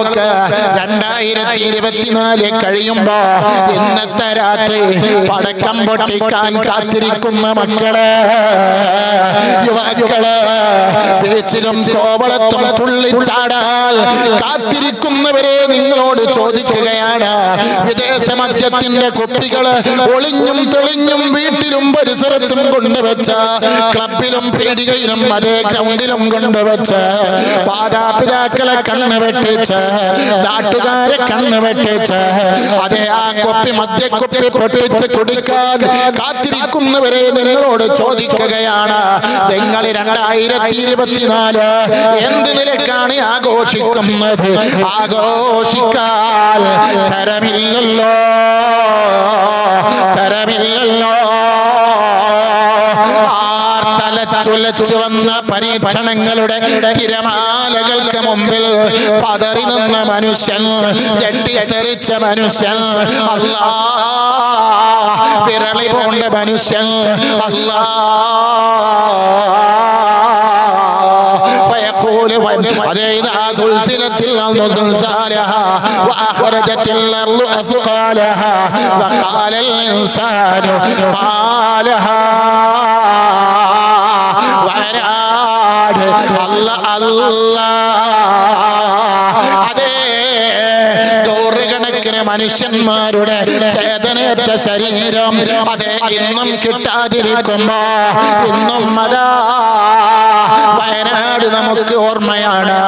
നോക്ക്, 2024 കഴിയുമ്പോ ഇന്നത്തെ രാത്രി പടക്കം പൊട്ടിക്കാൻ കാത്തിരിക്കുന്ന മക്കള്, യുവാക്കള്, ബീച്ചിലും കോവളത്തും തുള്ളിച്ചാടാൽ കാത്തിരിക്കുന്നവരെ നിങ്ങളോട് ചോദിക്കുകയാണ്, വിദേശ മദ്യത്തിന്റെ കുപ്പികള് ഒളിഞ്ഞും തെളിഞ്ഞും വീട്ടിലും പരിസരത്തും കൊണ്ടുവച്ച, ക്ലബിലും പീടികയിലും അതേ ഗ്രൗണ്ടിലും കൊണ്ടുവച്ച്, മാതാപിതാക്കളെ കണ്ണ് വെട്ടിച്ച്, നാട്ടുകാരെ കണ്ണ് വെട്ടിച്ച്, അതേ ആ കുപ്പി മദ്യക്കുപ്പി പൊട്ടിച്ച് കുടിക്കാൻ കാത്തിരിക്കുന്നവരെ നിങ്ങളോട് ചോദിക്കുകയാണ്, നിങ്ങൾ 2024 എന്ത് നിലക്കാണ് ആഘോഷിക്കുന്നത്? ആഘോഷിക്കാൻ തരമില്ലല്ലോ, തരമില്ലല്ലോ. തലച്ചുലച്ചു വന്ന പരീക്ഷണങ്ങളുടെ തിരമാലകൾക്ക് മുമ്പിൽ പതറി നിന്ന മനുഷ്യൻ, ജട്ടിത്തെറിച്ച മനുഷ്യൻ, അല്ലാഹ് വിരളി പോണ്ട മനുഷ്യൻ, فيقول وإذا زلزلت الأرض زلزالها وأخرجت الأرض أثقالها وقال الإنسان ما لها وأراد الله الله മനുഷ്യന്മാരുടെ ചേതനയറ്റ ശരീരം അതേ ഇന്നും കിട്ടാതിരിക്കുമ്പോ ഇന്നും വയനാട് നമുക്ക് ഓർമ്മയാണ്.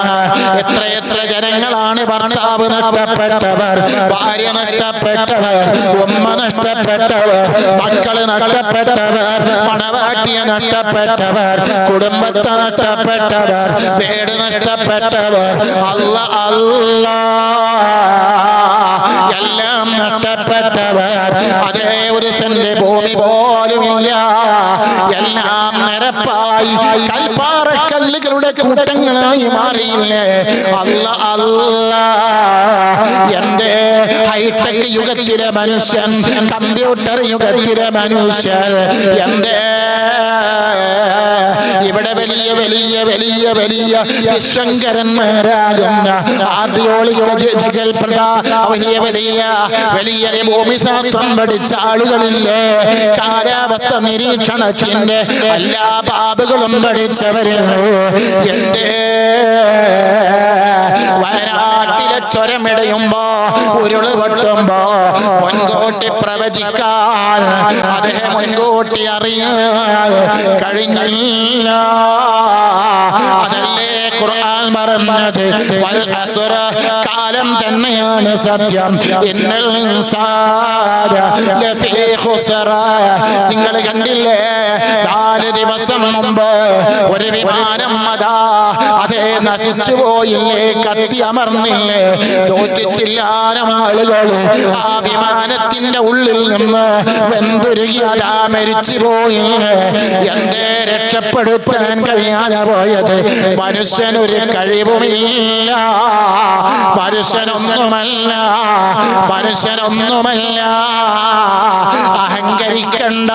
എത്രയെത്ര ജനങ്ങളാണ് ഭർത്താവ് നഷ്ടപ്പെട്ടവർ, ഭാര്യ നഷ്ടപ്പെട്ടവർ, ഉമ്മ നഷ്ടപ്പെട്ടവർ, മക്കള് നഷ്ടപ്പെട്ടവർ, പണവാട്ടിയെ നഷ്ടപ്പെട്ടവർ, കുടുംബത്തെ നഷ്ടപ്പെട്ടവർ, വീട് നഷ്ടപ്പെട്ടവർ, എല്ലാം നഷ്ടപ്പെട്ടവർ. അതേ ഒരു സെന്റ് ഭൂമി പോലുമില്ല, എല്ലാം നിരപ്പായി കൽപ്പാറക്കല്ലുകളുടെ കൂട്ടങ്ങളായി മാറിയില്ലേ. എന്റെ ഹൈടെക് യുഗത്തിലെ മനുഷ്യൻ, കമ്പ്യൂട്ടർ യുഗത്തിലെ മനുഷ്യർ, എന്റെ ഇവിടെ വലിയ വലിയ വലിയ വലിയ വിശ്വങ്കരന്മാരാകുന്ന ആർഡിയോളജിക്കൽ വലിയ വലിയ വലിയ ഭൂമിശാസ്ത്രം പഠിച്ച ആളുകളില്ലേ, കാലാവസ്ഥ നിരീക്ഷണത്തിന്റെ എല്ലാ ബാബുകളും പഠിച്ചവരുന്നു. എന്റെ വയനാട്ടിലെ ചുരമിടയുമ്പോ ഉരുള് പൊട്ടുമ്പോ മുൻകൂട്ടി പ്രവചിക്കാൻ അദ്ദേഹം മുൻകൂട്ടി അറിയാൻ കഴിഞ്ഞില്ല. അതല്ലേ ഖുർആൻ പറഞ്ഞത്, വൽ അസ്റ കാലം തന്നെയാണ് സത്യം, ഇന്നൽ ഇൻസാന ലഫീ ഖുസ്റ. നിങ്ങൾ കണ്ടില്ലേ 4 ദിവസം മുമ്പ് ഒരു വിമാനം അതേ നശിച്ചു പോയില്ലേ, കത്തി അമർന്നില്ലേ, 100 ആളുകൾ ആ വിമാനത്തിന്റെ ഉള്ളിൽ നിന്ന് വെന്തുരുകിയാ മരിച്ചു പോയില്ലേ. എന്തേ രക്ഷപ്പെടുത്താൻ കഴിയാതെ പോയത്? മനുഷ്യനൊരു കഴിവുമില്ല, മനുഷ്യനൊന്നുമല്ല, മനുഷ്യനൊന്നുമല്ല. അഹങ്കരിക്കണ്ട,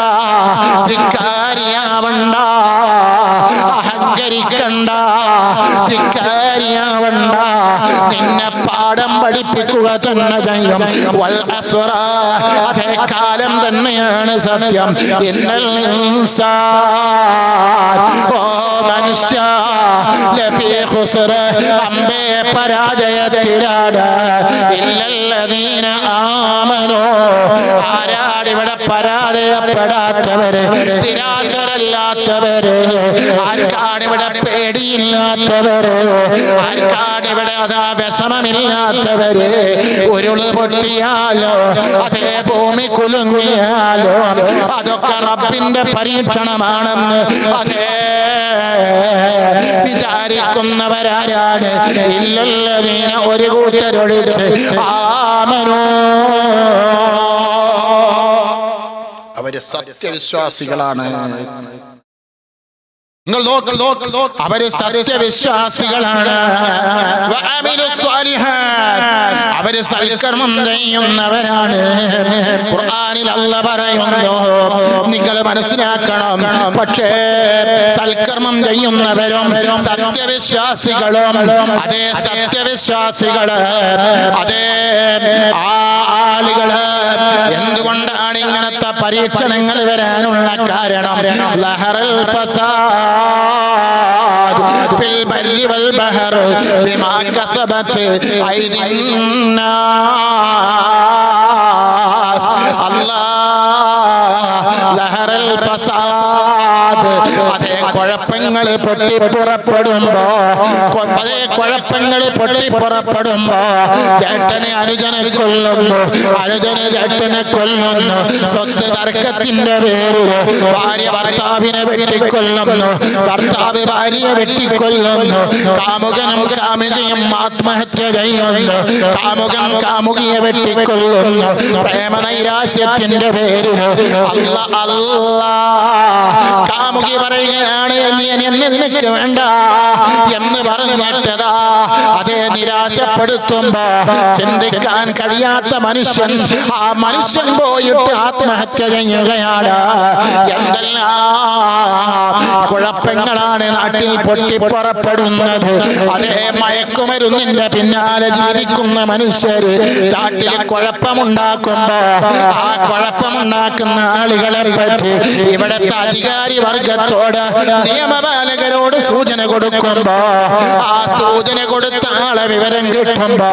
ധിക്കാരിയാവണ്ട, അഹങ്കരിക്കണ്ട, ധിക്കാരിയാവണ്ട. നിന്നെ പാഠം പഠിപ്പിക്കുക തന്നെ ചെയ്യും. വൽ അസ്റ അതേ കാലം തന്നെയാണ് സത്യം, ഇന്നൽ ഇൻസാൻ ഓ മനുഷ്യ ലഫീ ഖുസ്റ അമ്പേ പരാജയത്തിലാണ്. ഇല്ലല്ലദീന ആമനൂ ആരാടിവിടെ പരാജയപ്പെടാത്തവര്, നിരാശരല്ലാത്തവര്, ആർക്കാണിവിടെ പേടിയില്ലാത്തവര്, ആർക്കാണിവിടെ അതാ വിഷമമില്ലാത്തവര്. ഉരുള് പൊട്ടിയാലോ അതേ ഭൂമി കുലുങ്ങിയാലോ അതൊക്കെ റബ്ബിന്റെ പരീക്ഷണമാണെന്ന് അതേ വിചാരിക്കുന്നവരാരാണ്? ഇല്ലല്ലദീന ഒരു കൂട്ടരൊഴിച്ച് ആമനൂ, അവര് സത്യവിശ്വാസികളാണ്. നിങ്ങൾ അവര് സത്യവിശ്വാസികളാണ്. അവര് അവര് സൽക്കർമ്മം ചെയ്യുന്നവരാണ്. ഖുർആനിൽ അല്ലാഹ് പറയുന്നു, നിങ്ങൾ മനസ്സിലാക്കണം. പക്ഷേ സൽക്കർമ്മം ചെയ്യുന്നവരും സത്യവിശ്വാസികളും അതേ സത്യവിശ്വാസികള് അതേ ആ ആളുകള് എന്തുകൊണ്ടാണ് ഇങ്ങനത്തെ പരീക്ഷണങ്ങൾ വരാനുള്ള കാരണം? ലഹറൽ ഫസാദ് ഫിൽ ബർരി വൽ ബഹർ ബിമാ കസബത് ഐദിൻ നാസ്. അല്ലാഹ് ലഹറൽ ഫസാദ് അതേ കുഴപ്പങ്ങൾ പൊട്ടിപ്പുറപ്പെടുമ്പോ ചേട്ടനെ അനുജനെ കൊല്ലുന്നു, അനുജനെ ചേട്ടനെ കൊല്ലുന്നു, സ്വത്ത് തർക്കത്തിന്റെ പേരിൽ ഭാര്യ ഭർത്താവിനെ വെട്ടിക്കൊല്ലുന്നു, ഭർത്താവ് ഭാര്യയെ വെട്ടിക്കൊല്ലുന്നു, കാമുകനും കാമുകിയും ആത്മഹത്യ ചെയ്യുന്നു, കാമുകൻ കാമുകിയെ വെട്ടിക്കൊല്ലുന്നു, പ്രേമനൈരാശ്യത്തിന്റെ പേരിൽ കാമുകി പറയുകയാണ് എന്നെ നിനക്ക് വേണ്ട എന്ന് പറഞ്ഞിട്ടതാ അതേ നിരാശപ്പെടുത്തുമ്പോ ചിന്തിക്കാൻ കഴിയാത്ത മനുഷ്യൻ ആ മനുഷ്യൻ പോയിട്ട് ആത്മഹത്യ ചെയ്യുകയാണ്. എന്തെല്ലാം കുഴപ്പങ്ങളാണ് നാട്ടിൽ പൊട്ടിപ്പുറപ്പെടുന്നത്. അതേ മയക്കുമരുന്നിന്റെ പിന്നാലെ ജീവിക്കുന്ന മനുഷ്യര് നാട്ടിൽ കുഴപ്പമുണ്ടാക്കുമ്പോ ആ കുഴപ്പമുണ്ടാക്കുന്ന ആളുകളെ പറ്റി ഇവിടുത്തെ അധികാരി വർഗത്തോട് നിയമപാലകരോട് സൂചന കൊടുക്കുമ്പോ ആ സൂചന കൊടുത്ത ആളെ വിവരം കിട്ടുമ്പോ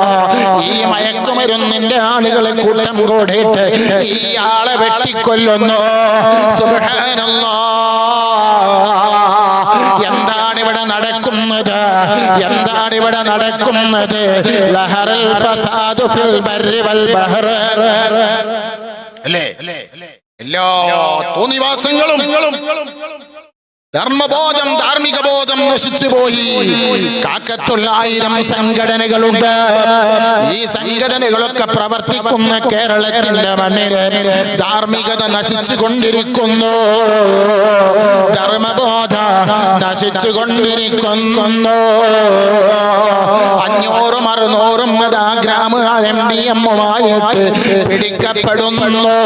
ഈ മയക്കുമരുന്നിന്റെ ആളുകളെ കൂട്ടം കൂടിയിട്ട് ഈ ആളെ വെട്ടിക്കൊല്ലുന്നു. സുബ്ഹാനല്ലാഹ്, എന്താണ് ഇവിടെ നടക്കുന്നത്? എന്താണ് ഇവിടെ നടക്കുന്നത്? ലഹറൽ ഫസാദു ഫിൽ ബർരി വൽ ബഹർ അല്ലേ? എല്ലാ തോന്നിവാസങ്ങളും ധർമ്മബോധം ധാർമ്മിക ബോധം നശിച്ചു പോയി. കാക്കത്തുള്ള 1000 സംഘടനകളുണ്ട്. ഈ സംഘടനകളൊക്കെ പ്രവർത്തിക്കുന്ന കേരളത്തിന്റെ മണ്ണിൽ ധാർമ്മികത നശിച്ചു കൊണ്ടിരിക്കുന്നു, ധർമ്മബോധ നശിച്ചു കൊണ്ടിരിക്കുന്നു. 500 600 ഗ്രാമ MDMമായിട്ട് പിടിക്കപ്പെടുന്നു.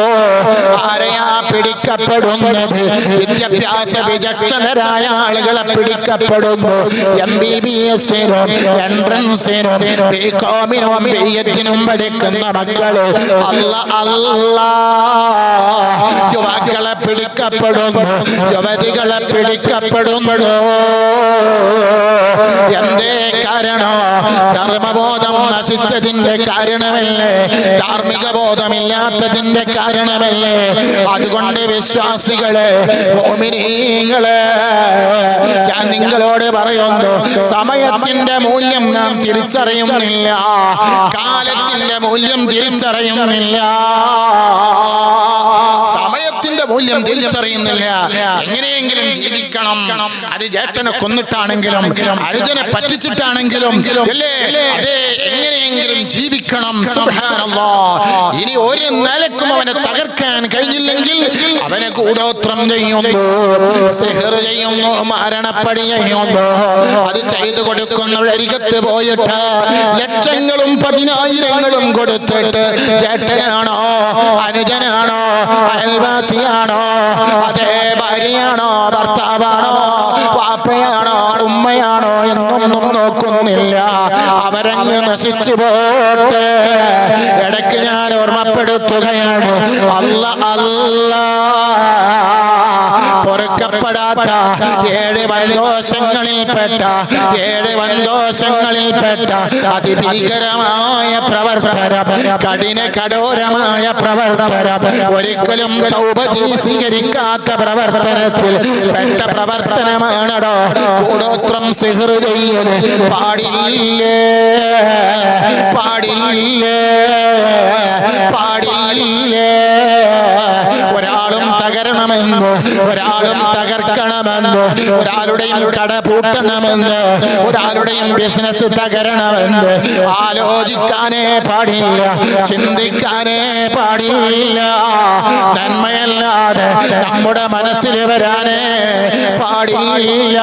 ആരെയാ പിടിക്കപ്പെടുന്നത്? വിദ്യാഭ്യാസ വിചക്ഷണരായ ആളുകളെ പിടിക്കപ്പെടുന്നു. MBBS-നും എൻട്രൻസിനും BCom-നും BEd-നും പഠിക്കുന്ന മക്കള് യുവാക്കളെ പിടിക്കപ്പെടുന്നു, യുവതികളെ പിടിക്കപ്പെടുന്നു. എന്തേ കാരണോ? ധർമ്മബോധം നശിച്ചതിന്റെ കാരണമല്ലേ? ധാർമ്മിക ബോധമില്ലാത്തതിന്റെ കാരണമല്ലേ? അതുകൊണ്ട് വിശ്വാസികളെ, മുഅ്മിനീങ്ങളെ, ഞാൻ നിങ്ങളോട് പറയുന്നു, സമയത്തിന്റെ മൂല്യം നാം തിരിച്ചറിയുന്നില്ല, കാലത്തിന്റെ മൂല്യം തിരിച്ചറിയുന്നില്ല, സമയത്തിന്റെ മൂല്യം തിരിച്ചറിയുന്നില്ല. എങ്ങനെയെങ്കിലും ജീവിക്കണം. അത് ജേട്ടനെ കൊന്നിട്ടാണെങ്കിലും അനുജനെ പറ്റിച്ചിട്ടാണെങ്കിലും അല്ലേ, അതെ, എങ്ങനെയെങ്കിലും ജീവിക്കണം. സുബ്ഹാനല്ലാഹ്, ഇനി ഒരു നിലക്കും അവനെ തകർക്കാൻ കഴിഞ്ഞില്ലെങ്കിൽ അവനെ കൂടോത്രം ചെയ്യുന്നു, സിഹ്ർ ചെയ്യുന്നു, മരണപ്പടി ചെയ്യുന്നു. അത് ചെയ്തു കൊടുക്കുന്നവരരികത്ത് പോയിട്ട് ലക്ഷങ്ങളും 10,000ങ്ങളും കൊടുത്തിട്ട് ജേട്ടനാണോ അനുജനാണോ അയൽവാസിയാണോ അതേ ഭാര്യയാണോ ഭർത്താവാണോ വാപ്പയാണോ ഉമ്മയാണോ എന്നൊന്നും നോക്കുന്നില്ല. അവരങ്ങ് നശിച്ചു പോട്ടെ. ഇടയ്ക്ക് ഞാൻ ഓർമ്മപ്പെടുത്തുകയാണ്, പൊറുക്കപ്പെടാത്ത 7 വൻദോഷങ്ങളിൽപ്പെട്ട അതിഭീകരമായ പ്രവർത്തനം, കഠോരമായ പ്രവർത്തനം, ഒരിക്കലും തൗബ സ്വീകരിക്കാത്ത പ്രവർത്തനത്തിൽ പെട്ട പ്രവർത്തനമാണോ കൂടോത്രം സിഹ്ർ ചെയ്യൽ. പാടില്ലേ, പാടില്ലേ, പാടില്ലേ. ഒരാളും തകരണമെന്നോ ഒരാളും തകർക്കണമെന്നോ ഒരാളുടെയും കട പൂട്ടണമെന്ന് ഒരാളുടെയും ബിസിനസ് തകരണമെന്ന് ആലോചിക്കാനേ പാടില്ല, ചിന്തിക്കാനേ പാടില്ല. നന്മയല്ലാതെ നമ്മുടെ മനസ്സിൽ വരാനേ പാടില്ല.